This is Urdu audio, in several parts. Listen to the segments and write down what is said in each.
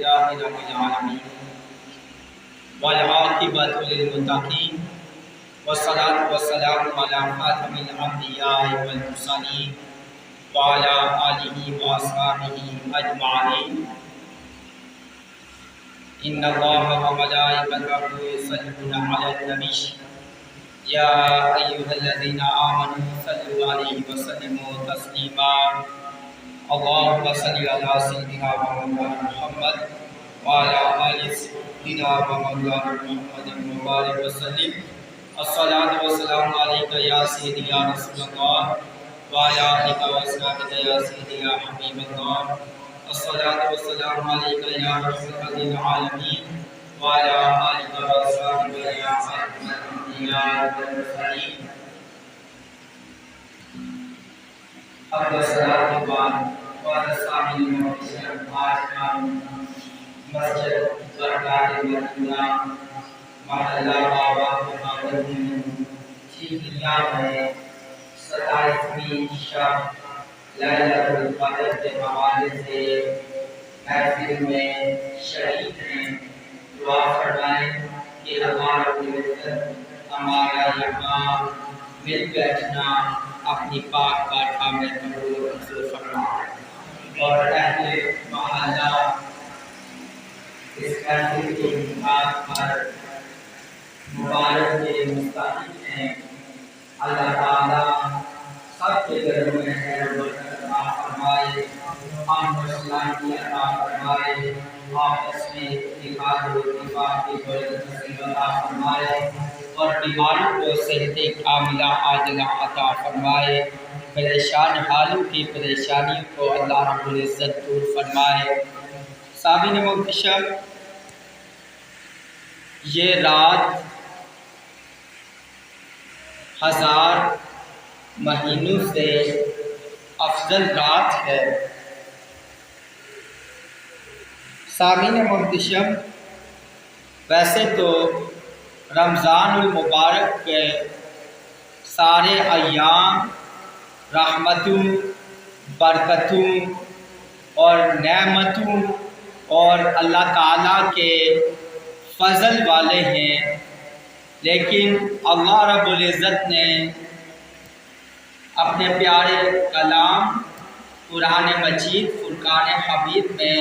لله رب العالمين والعاقبة للمتقين والصلاة والسلام على خاتم الأنبياء والمرسلين وعلى آله وأصحابه أجمعين إن الله وملائكته يصلون على النبي يا أيها الذين آمنوا صلوا عليه وسلموا تسليما اللهم صل على سيدنا ومولانا محمد وعلى آل سيدنا ومولانا محمد وبارك وسلم الصلاة والسلام عليك يا سيدي يا رسول الله وعلى آلك وأصحابك يا سيدي يا حبيب الله الصلاة والسلام عليك يا رحمة للعالمين وعلى آلك وأصحابك يا خاتم الأنبياء والمرسلين اب صلاۃ کے بعد سامعین محترم آج ہم مسجد برکات مدینہ محلہ بابا محمد چیخلیا میں 27ویں شب لیلۃ القدر کے حوالے سے محفل میں شریک ہیں۔ دعا فرمائیں کہ اللہ رب العزت ہمارا یہاں مل بیٹھنا اپنی پاک بارگاہ میں قبول و منظور فرمائے اور اہل محلہ اس محفل کے انعقاد پر مبارک کے مستحق ہیں۔ اللہ تعالیٰ سب کے گھروں میں خیر و برکت عطا فرمائے، امن و سلامتی عطا فرمائے، آپس میں اتحاد و اتفاق کی برکت نصیب عطا فرمائے اور بیماروں کو صحت کاملہ عاجلہ عطا فرمائے، پریشان حالوں کی پریشانیوں کو اللہ رب العزت دور فرمائے۔ سامعین محترم، یہ رات 1000 مہینوں سے افضل رات ہے۔ سامعین محترم، ویسے تو رمضان المبارک کے سارے ایام رحمتوں، برکتوں اور نعمتوں اور اللہ تعالیٰ کے فضل والے ہیں، لیکن اللہ رب العزت نے اپنے پیارے کلام قرآن مجید فرقان حمید میں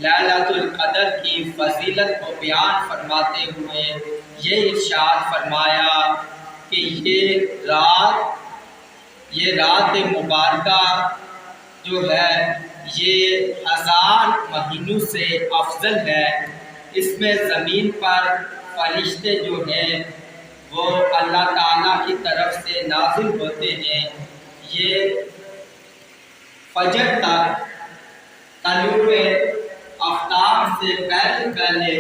لیلۃ القدر کی فضیلت کو بیان فرماتے ہوئے یہ ارشاد فرمایا کہ یہ رات مبارکہ جو ہے یہ 1000 مہینوں سے افضل ہے۔ اس میں زمین پر فرشتے جو ہیں وہ اللہ تعالیٰ کی طرف سے نازل ہوتے ہیں۔ یہ فجر تک طلوع آفتاب سے پہلے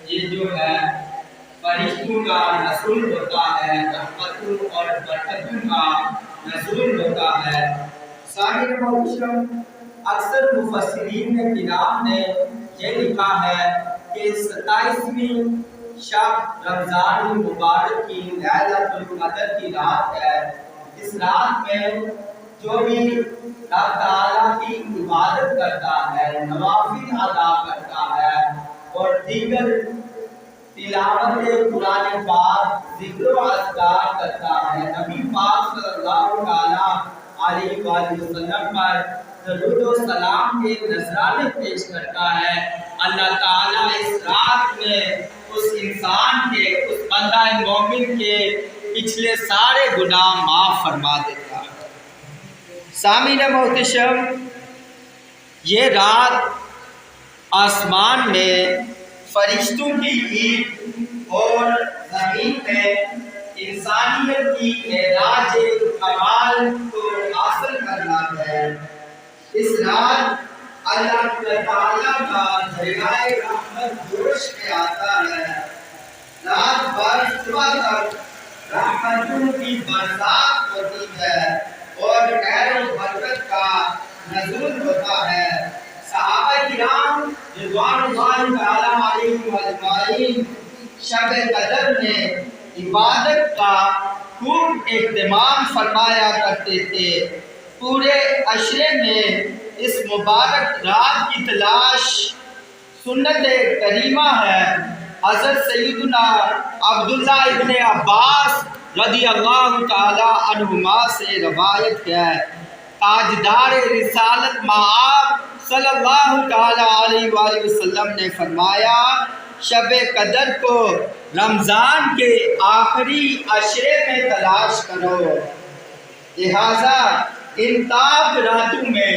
یہ جو ہے فرشتوں کا نزول ہوتا ہے، رحمتوں اور برکتوں کا نزول ہوتا ہے۔ سامعین محترم، اکثر مفسرین کرام نے یہ لکھا ہے کہ 27ویں شب رمضان المبارک کی لیلۃ القدر کی رات ہے۔ اس رات میں جو بھی رب تعالیٰ کی عبادت کرتا ہے، نوافل ادا کرتا ہے اور دیگر تلاوت قرآن پاک، ذکر و اذکار کرتا ہے، نبی پاک صلی اللہ علیہ وآلہ وسلم پر درود و سلام کے نذرانے پیش کرتا ہے، اللہ تعالیٰ اس رات میں اس انسان کے، اس بندہ مومن کے پچھلے سارے گناہ معاف فرما دیتا ہے۔ سامعین محترم، یہ رات آسمان میں فرشتوں کی عید اور زمین میں انسانیت کی معراج کمال کو حاصل کرنا ہے۔ اس رات اللہ تعالیٰ کا دریائے رحمت جوش میں آتا ہے، رات بھر صبح تک رحمتوں کی برسات ہوتی ہے اور خیر و برکت کا نزول ہوتا ہے۔ صحابہ کرام رضوان اللہ تعالیٰ علیہم اجمعین شب قدر میں عبادت کا خوب اہتمام فرمایا کرتے تھے۔ پورے عشرے میں اس مبارک رات کی تلاش سنت کریمہ ہے۔ حضرت سیدنا عبداللہ ابن عباس رضی اللہ تعالی عنہما سے روایت ہے، تاجدار رسالت مآب صلی اللہ تعالی علیہ وآلہ وسلم نے فرمایا، شب قدر کو رمضان کے آخری عشرے میں تلاش کرو، لہذا ان تاک راتوں میں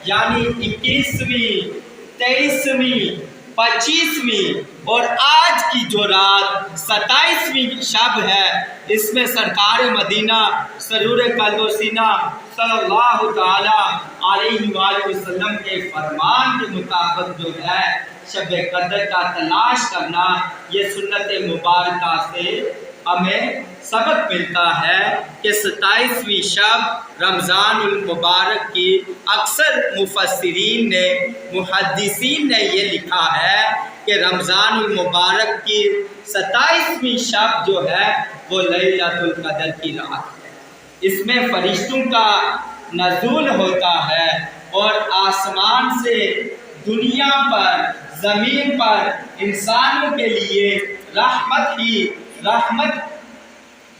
یعنی 21ویں، 23ویں، 25ویں اور آج کی جو رات 27ویں شب ہے، اس میں سرکار مدینہ سرور قلب و سینہ صلی اللہ تعالی علیہ وآلہ وسلم کے فرمان کے مطابق جو ہے شب قدر کا تلاش کرنا، یہ سنت مبارکہ سے ہمیں سبق ملتا ہے کہ 27ویں شب رمضان المبارک کی اکثر مفسرین نے، محدثین نے یہ لکھا ہے کہ رمضان المبارک کی 27ویں شب جو ہے وہ لیلۃ القدر کی رات ہے۔ اس میں فرشتوں کا نزول ہوتا ہے اور آسمان سے دنیا پر، زمین پر انسانوں کے لیے رحمت ہی رحمت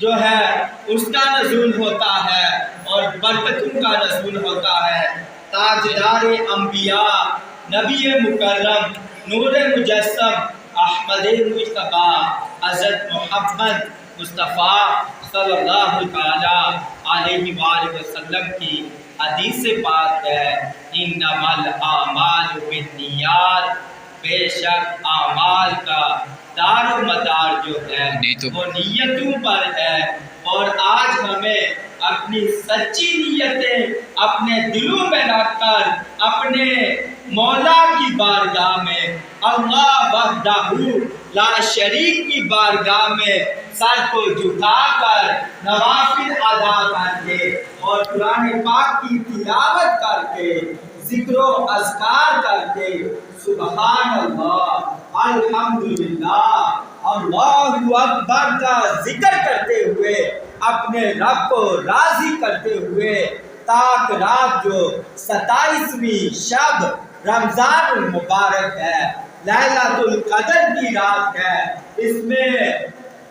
جو ہے اس کا نزول ہوتا ہے اور برکتوں کا نزول ہوتا ہے۔ تاجدار انبیاء، نبی مکرم، نور مجسم، احمد مجتبیٰ، حضرت محمد مصطفیٰ صلی اللہ تعالی علیہ وآلہ وسلم کی حدیث پاک ہے، انما الاعمال بالنیات، بے شک اعمال کا دار و مدار جو ہے وہ نیتوں پر ہے، اور آج ہمیں اپنی سچی نیتیں اپنے دلوں میں رکھ کر اپنے مولا کی بارگاہ میں، اللہ وحدہ لا شریک کی بارگاہ میں سر کو جھکا کر نوافل ادا کر کے اور قرآن پاک کی تلاوت کر کے، ذکر و اذکار کر کے، سبحان اللہ، الحمدللہ، اللہ اکبر کا ذکر کرتے ہوئے اپنے رب کو راضی کرتے ہوئے تاک رات جو 27ویں شب رمضان المبارک ہے، لیلۃ القدر کی رات ہے، اس میں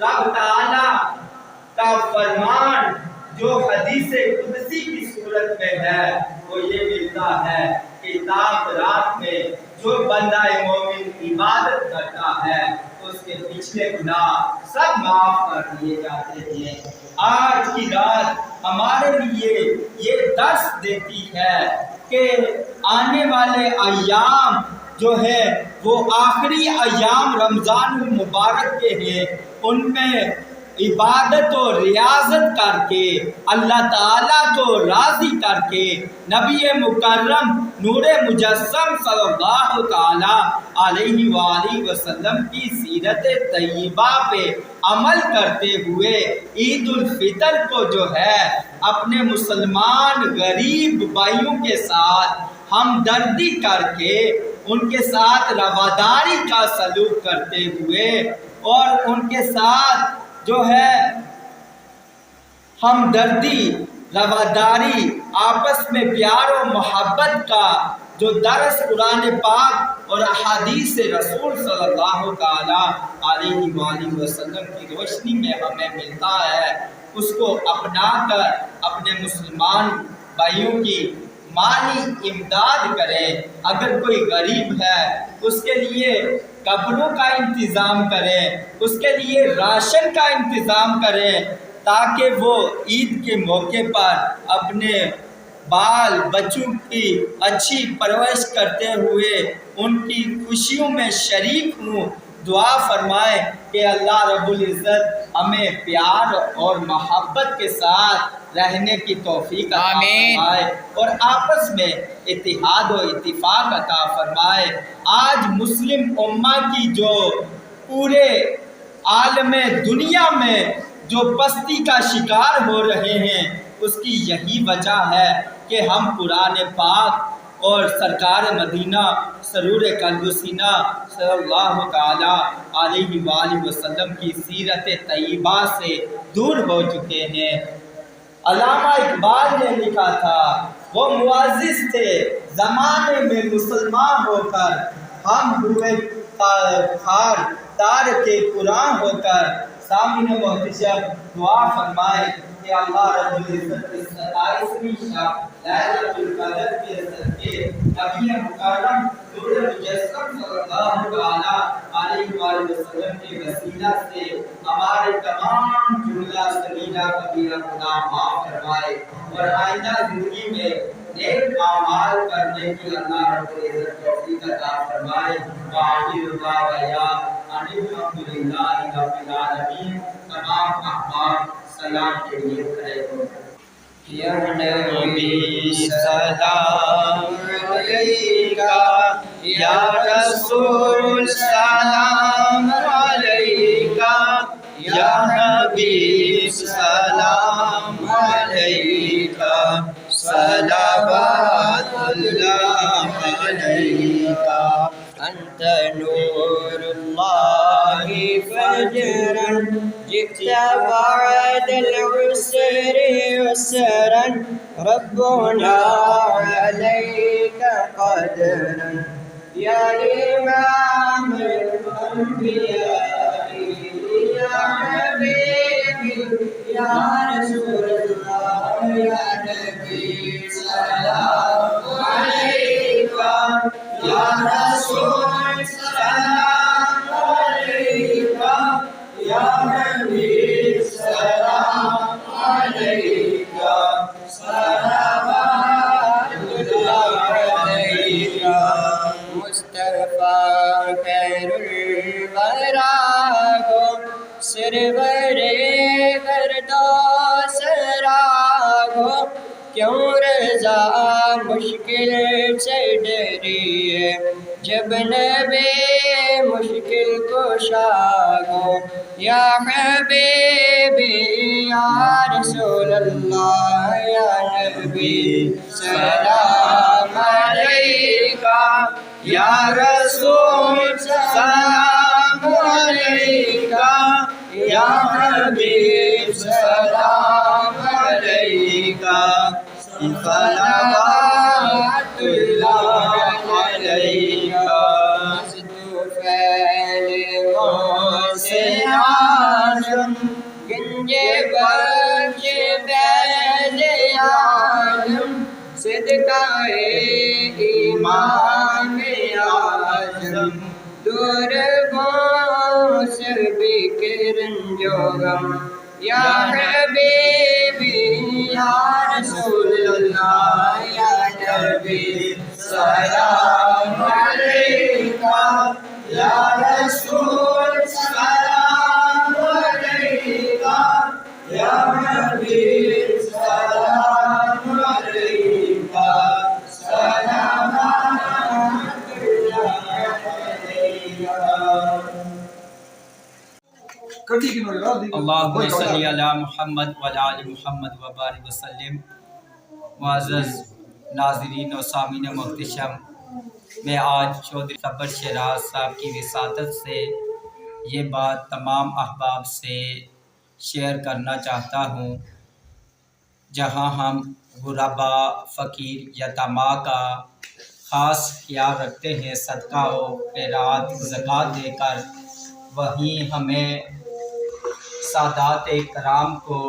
رب تعالیٰ کا فرمان جو حدیث قدسی کی صورت میں ہے وہ یہ ملتا ہے کہ تاک رات میں جو بندہ مومن عبادت کرتا ہے اس کے پچھلے گناہ سب معاف کر دیے جاتے ہیں۔ آج کی رات ہمارے لیے یہ درس دیتی ہے کہ آنے والے ایام جو ہے وہ آخری ایام رمضان المبارک کے ہیں، ان میں عبادت و ریاضت کر کے اللہ تعالیٰ کو راضی کر کے نبی مکرم نور مجسم صلی اللہ تعالی علیہ وآلہ وسلم کی سیرت طیبہ پہ عمل کرتے ہوئے عید الفطر کو جو ہے اپنے مسلمان غریب بھائیوں کے ساتھ ہمدردی کر کے ان کے ساتھ رواداری کا سلوک کرتے ہوئے اور ان کے ساتھ جو ہے ہمدردی، رواداری، آپس میں پیار و محبت کا جو درس قرآن پاک اور احادیث رسول صلی اللہ تعالی علیہ وآلہ وسلم کی روشنی میں ہمیں ملتا ہے، اس کو اپنا کر اپنے مسلمان بھائیوں کی مالی امداد کریں۔ اگر کوئی غریب ہے اس کے لیے کپڑوں کا انتظام کریں، اس کے لیے راشن کا انتظام کریں تاکہ وہ عید کے موقع پر اپنے بال بچوں کی اچھی پرورش کرتے ہوئے ان کی خوشیوں میں شریک ہوں۔ دعا فرمائیں کہ اللہ رب العزت ہمیں پیار اور محبت کے ساتھ رہنے کی توفیق عطا فرمائے اور آپس میں اتحاد و اتفاق عطا فرمائے۔ آج مسلم امہ کی جو پورے عالم دنیا میں جو پستی کا شکار ہو رہے ہیں اس کی یہی وجہ ہے کہ ہم قرآن پاک اور سرکار مدینہ سرور قلب و سینہ صلی اللہ تعالی علیہ وآلہ وسلم کی سیرت طیبہ سے دور ہو چکے ہیں۔ علامہ اقبال نے لکھا تھا، وہ معزز تھے زمانے میں مسلمان ہو کر، ہم ہوئے خاردار کے قرآن ہو کر سامعین محتشم دعا فرمائے کہ اللہ رب العزت کی 27ویں شب لیلۃ القدر کے صدقے نبی مکرم نور مجسم صلی اللہ علیہ وآلہ وسلم کے وسیلہ سے ہمارے تمام جملہ صغیرہ کبیرہ گناہ معاف فرمائے اور آئندہ زندگی میں نیک اعمال کرنے کی اللہ رب العزت توفیق عطا فرمائے۔ وآخر دعوانا ان الحمد للہ رب العالمین۔ تمام احباب سلام کے لیے کھڑے ہو۔ یا نبی سلام علیکہ، یا رسول سلام علیکہ، یا حبیب سلام علیکہ، صلوات اللہ علیکہ، انت نور اللہ فجرا جئت بعد العسر يسرا ربنا عليك قدرا يا إمام الأنبياء يا حبيبي يا رسول الله يا نبي سلام عليك يا رسول سلام عليك يا حبيب سلام عليك صلوات الله عليك مصطفى خير الورى سرور گرداس راگو کیوں رضا مشکل سے ڈری ہے جب نبی مشکل کشا گو یا حبیبی یا رسول اللہ یا نبی سلام علیکہ یا رسول سلام علیکہ یا حبیب سلام علیکہ صلوات اللہ علیکہ سے آدم گنجے بخش بیض عالم صدقائے امام اعظم دور گوں سے بکرن جوگم یا حبیبی یا رسول اللہ یا نبی سلام علیکہ یا رسول سلام علیکہ یا حبیب سلام علیکہ صلوات اللہم صلی علی محمد وعلی آل محمد وبارک وسلم۔ معزز ناظرین و سامعین محتشم، میں آج چودھری صبر شیراز صاحب کی وساطت سے یہ بات تمام احباب سے شیئر کرنا چاہتا ہوں۔ جہاں ہم غربا، فقیر، یتیما کا خاص خیال رکھتے ہیں صدقہ و خیرات زکوٰۃ دے کر، وہیں ہمیں سادات کرام کو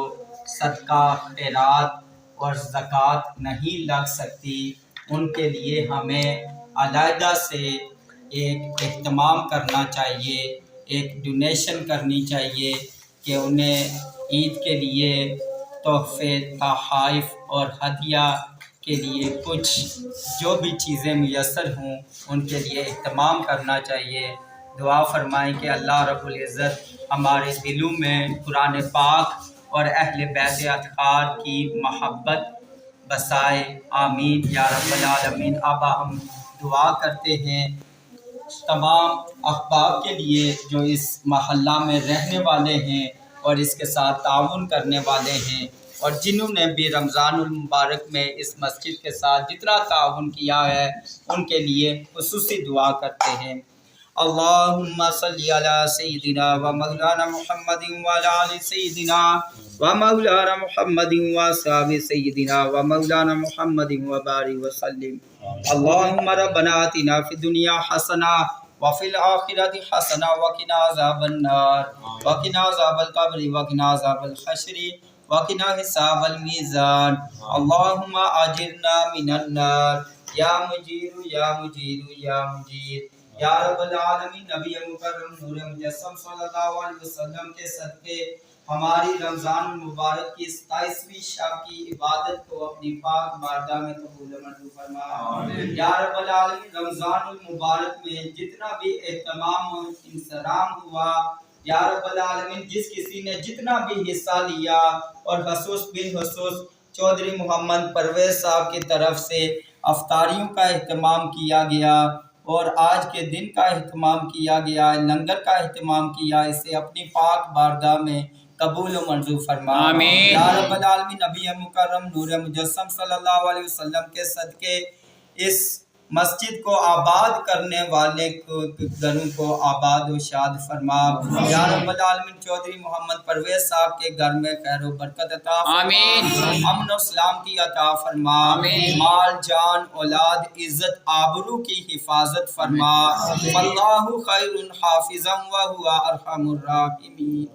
صدقہ خیرات اور زکوٰۃ نہیں لگ سکتی، ان کے لیے ہمیں علیحدہ سے ایک اہتمام کرنا چاہیے، ایک ڈونیشن کرنی چاہیے کہ انہیں عید کے لیے تحفے، تحائف اور ہدیہ کے لیے کچھ جو بھی چیزیں میسر ہوں ان کے لیے اہتمام کرنا چاہیے۔ دعا فرمائیں کہ اللہ رب العزت ہمارے دلوں میں قرآن پاک اور اہل بیت اطہار کی محبت بسائے، آمین یا رب العالمین۔ اب ہم دعا کرتے ہیں تمام احباب کے لیے جو اس محلہ میں رہنے والے ہیں اور اس کے ساتھ تعاون کرنے والے ہیں، اور جنہوں نے بھی رمضان المبارک میں اس مسجد کے ساتھ جتنا تعاون کیا ہے ان کے لیے خصوصی دعا کرتے ہیں۔ اللهم صل على سيدنا ومولانا محمد وعلى آل سيدنا ومولانا محمد وأصحاب سيدنا ومولانا محمد وبارك وسلم. اللهم ربنا آتنا في الدنيا حسنة وفي الآخرة حسنة وقنا عذاب النار وقنا عذاب القبر وقنا عذاب الحشر وقنا حساب الميزان. اللهم أجرنا من النار یا مجیر یا مجیر یا مجیر یا رب العالمین. نبی مکرم نور مجسم صلی اللہ علیہ وسلم کے صدقے ہماری رمضان المبارک کی 27ویں شب کی عبادت کو اپنی پاک بارگاہ میں قبول منظور فرما. یا رب العالمین رمضان المبارک میں جتنا بھی اہتمام و انصرام ہوا یا رب العالمین جس کسی نے جتنا بھی حصہ لیا اور خصوص بالخصوص چودھری محمد پرویز صاحب کی طرف سے افطاریوں کا اہتمام کیا گیا اور آج کے دن کا اہتمام کیا گیا لنگر کا اہتمام کیا اسے اپنی پاک بارگاہ میں قبول و منظور فرما. آمین. یا رب العالمین نبی مکرم نور مجسم صلی اللہ علیہ وسلم کے صدقے اس مسجد کو آباد کرنے والے گھروں کو آباد و شاد فرما. یا رب العالمین چودھری محمد پرویز صاحب کے گھر میں خیر و برکت عطا فرما. آمین. امن و سلامتی عطا فرما. آمین. مال جان اولاد عزت آبرو کی حفاظت فرما. اللہ خیر حافظا وهو ارحم الراحمین.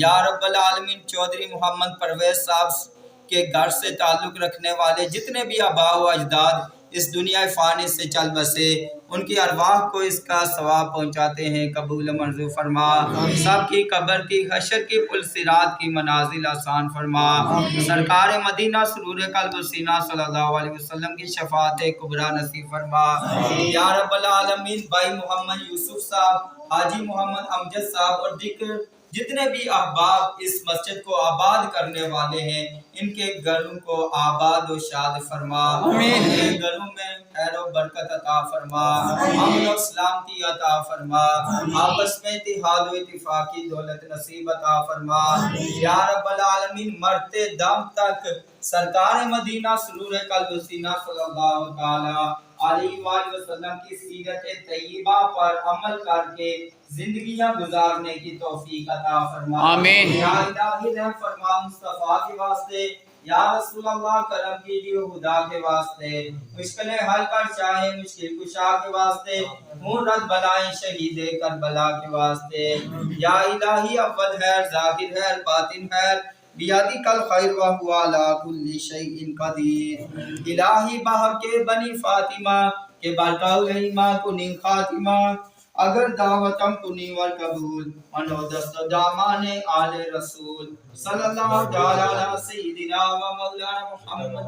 یا رب العالمین چودھری محمد پرویز صاحب کے گھر سے تعلق رکھنے والے جتنے بھی آباء و اجداد اس دنیا فانی سے چل بسے ان کی ارواح کو اس کا ثواب پہنچاتے ہیں قبول منظور فرما. سب کی قبر کی حشر کی پل صراط کی منازل آسان فرما. سرکار مدینہ سرور قلب و سینہ صلی اللہ علیہ وسلم کی شفاعت کبریٰ نصیب فرما. یا رب العالمین بھائی محمد یوسف صاحب حاجی محمد امجد صاحب اور جتنے بھی احباب اس مسجد کو آباد کرنے والے ہیں ان کے گھروں کو آباد و شاد فرما. ان کے گھروں میں خیر و برکت عطا فرما. امن و سلامتی عطا فرما. آپس میں اتحاد و اتفاق کی دولت نصیب عطا فرما. یا رب العالمین مرتے دم تک سرکار مدینہ سرور قلب و سینہ صلی اللہ تعالی علیہ وآلہ وسلم کی سیرت طیبہ پر عمل کر کے زندگیاں گزارنے کی توفیق عطا فرما. آمین. یا الہی رحم فرما مصطفیٰ کے واسطے. یا رسول اللہ کرم کیجیے خدا کے واسطے. مشکلیں حل کر چاہے مشکل کشا کے واسطے. خون رد بلائیں شہید کربلا کے واسطے. یا الہی اول خیر ظاہر خیر باطن خیر بیادی کل خیر وہو علی کل شیء قدیر. الہی بحق کے بنی فاطمہ کے برکاؤ رحیمہ کنی خاتمہ اگر دعوتم کنی ور قبول منو دست دامان آل رسول صلی اللہ تعالی علی سیدنا و مولانا محمد.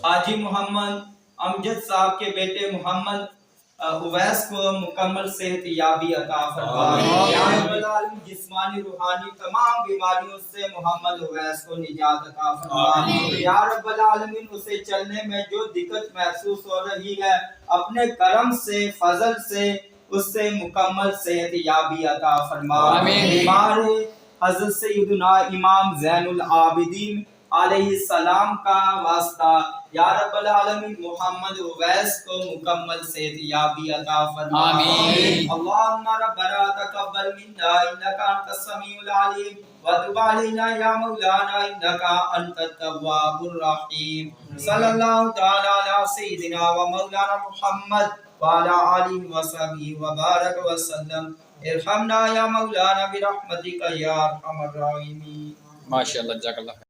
حاجی محمد امجد صاحب کے بیٹے محمد اویس کو مکمل صحت یابی عطا فرما. یا رب العالمین جسمانی روحانی تمام بیماریوں سے محمد اویس کو نجات عطا فرما. یا رب العالمین اسے چلنے میں جو دقت محسوس ہو رہی ہے اپنے کرم سے فضل سے اس سے مکمل صحت یابی عطا فرما. بیمار حضرت سیدنا امام زین العابدین علیہ السلام کا واسطہ یا رب العالمین محمد اویس کو مکمل صحت یابی عطا فرما. آمین. اللہم ربنا تقبل منا انکا انت السمیع العلیم وتب علینا یا مولانا انکا انت التواب الرحیم. صلی اللہ تعالی علی سیدنا و مولانا محمد وعلی آلہ وصحبہ وبارک وسلم. ارحمنا یا مولانا برحمتک یا ارحم الراحمین. ماشاءاللہ جزاک اللہ.